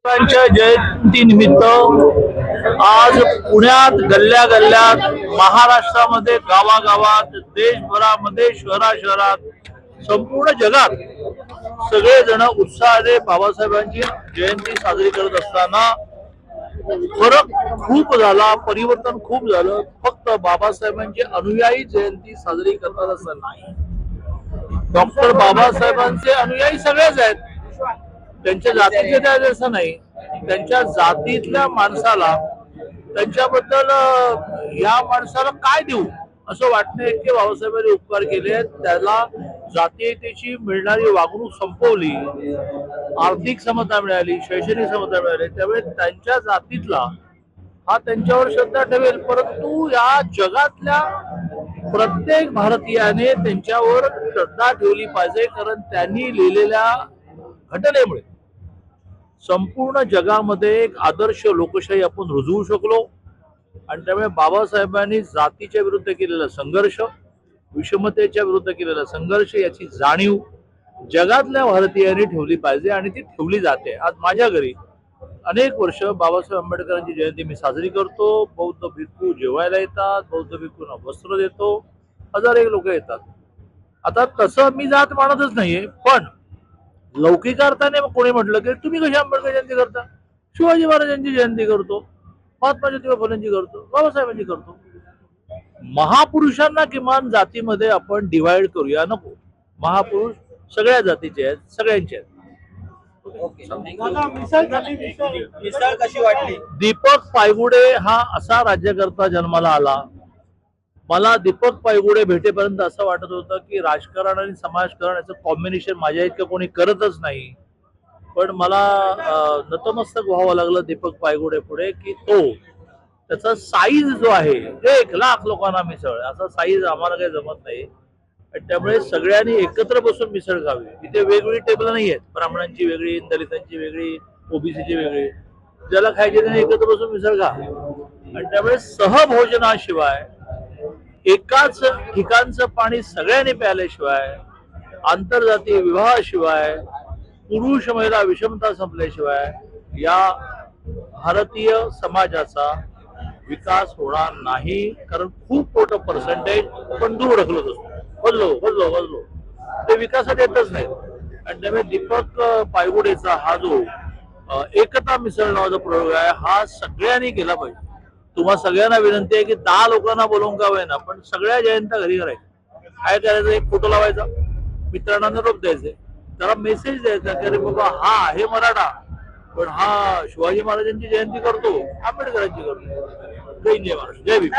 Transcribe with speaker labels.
Speaker 1: त्यांच्या जयंतीनिमित्त आज पुण्यात गल्ल्या गल्ल्यात, महाराष्ट्रामध्ये गावागावात, देशभरामध्ये शहरात, संपूर्ण जगात सगळेजण उत्साहाने बाबासाहेबांची जयंती साजरी करत असताना फरक खूप झाला, परिवर्तन खूप झालं. फक्त बाबासाहेबांची अनुयायी जयंती साजरी करतात असं नाही. डॉक्टर बाबासाहेबांचे अनुयायी सगळेच आहेत. त्यांच्या जातीचे आहेत असं नाही. त्यांच्या जातीतल्या माणसाला त्यांच्याबद्दल या माणसाला काय देऊ असं वाटणे इतके बाबासाहेबांनी उपकार केले आहेत. त्याला जातीयतेची मिळणारी वागणूक संपवली, आर्थिक समता मिळाली, शैक्षणिक समता मिळाली. त्यामुळे त्यांच्या जातीतला हा त्यांच्यावर श्रद्धा ठेवेल, परंतु या जगातल्या प्रत्येक भारतीयाने त्यांच्यावर श्रद्धा ठेवली पाहिजे. कारण त्यांनी लिहिलेल्या घटनेमुळे संपूर्ण जगामध्ये एक आदर्श लोकशाही आपण रुजवू शकलो. आणि त्यामुळे बाबासाहेबांनी जातीच्या विरुद्ध केलेला संघर्ष, विषमतेच्या विरुद्ध केलेला संघर्ष याची जाणीव जगातल्या भारतीयांनी ठेवली पाहिजे आणि ती ठेवली जाते. आज माझ्या घरी अनेक वर्ष बाबासाहेब आंबेडकरांची जयंती मी साजरी करतो. बौद्ध भिक्खू जेवायला येतात, बौद्ध भिक्खूंना वस्त्र देतो, हजार एक लोक येतात. आता तसं मी जात मानतच नाहीये, पण लौकिक अर्थाने कोणी म्हटलं की तुम्ही कशी आंबेडकर जयंती करता, शिवाजी महाराजांची जयंती करतो, महात्मा ज्योतिबा फुलेंची करतो, बाबासाहेबांची करतो. महापुरुषांना किमान जातीमध्ये आपण डिवाइड करूया नको. महापुरुष सगळ्या जातीचे आहेत, सगळ्यांचे आहेत.
Speaker 2: मिसळ कशी वाटली?
Speaker 1: दीपक पायगुडे हा असा राज्यकर्ता जन्माला आला. मला दीपक पायगुडे भेटेपर्यंत असं वाटत होतं की राजकारण आणि समाजकारण याचं कॉम्बिनेशन माझ्या इतकं कोणी करतच नाही. पण मला नतमस्तक व्हावं लागलं दीपक पायगुडे पुढे की तो त्याचा साईज जो आहे 1,00,000 लोकांना मिसळ, असा साईज आम्हाला काही जमत नाही. त्यामुळे सगळ्यांनी एकत्र बसून मिसळ खावी. इथे वेगवेगळी टेबल नाही आहेत, ब्राह्मणांची वेगळी, दलितांची वेगळी, ओबीसीची वेगळी. ज्याला खायचे त्याने एकत्र बसून मिसळ खा. आणि त्यामुळे सहभोजनाशिवाय, एकाच ठिकाणचं पाणी सगळ्यांनी प्यायल्याशिवाय, आंतरजातीय विवाहाशिवाय, पुरुष महिला विषमता संपल्याशिवाय या भारतीय समाजाचा विकास होणार नाही. कारण खूप मोठं पर्सेंटेज आपण दूर ढकलत असतो. बदलो ते विकासात येतच नाही. आणि त्यामुळे दीपक पायगुडेचा हा जो एकता मिसळ नावाचा प्रयोग आहे हा सगळ्यांनी केला पाहिजे. तुम्हा सगळ्यांना विनंती आहे की 10 लोकांना बोलवून का होईना पण सगळ्या जयंत्या घरी करायच्या. काय करायचं, एक फोटो लावायचा, मित्रांना निरोप द्यायचे, त्याला मेसेज द्यायचा की अरे बाबा हा आहे मराठा पण हा शिवाजी महाराजांची जयंती करतो, आंबेडकरांची करतो. जय महाराष्ट्र, जय भीम.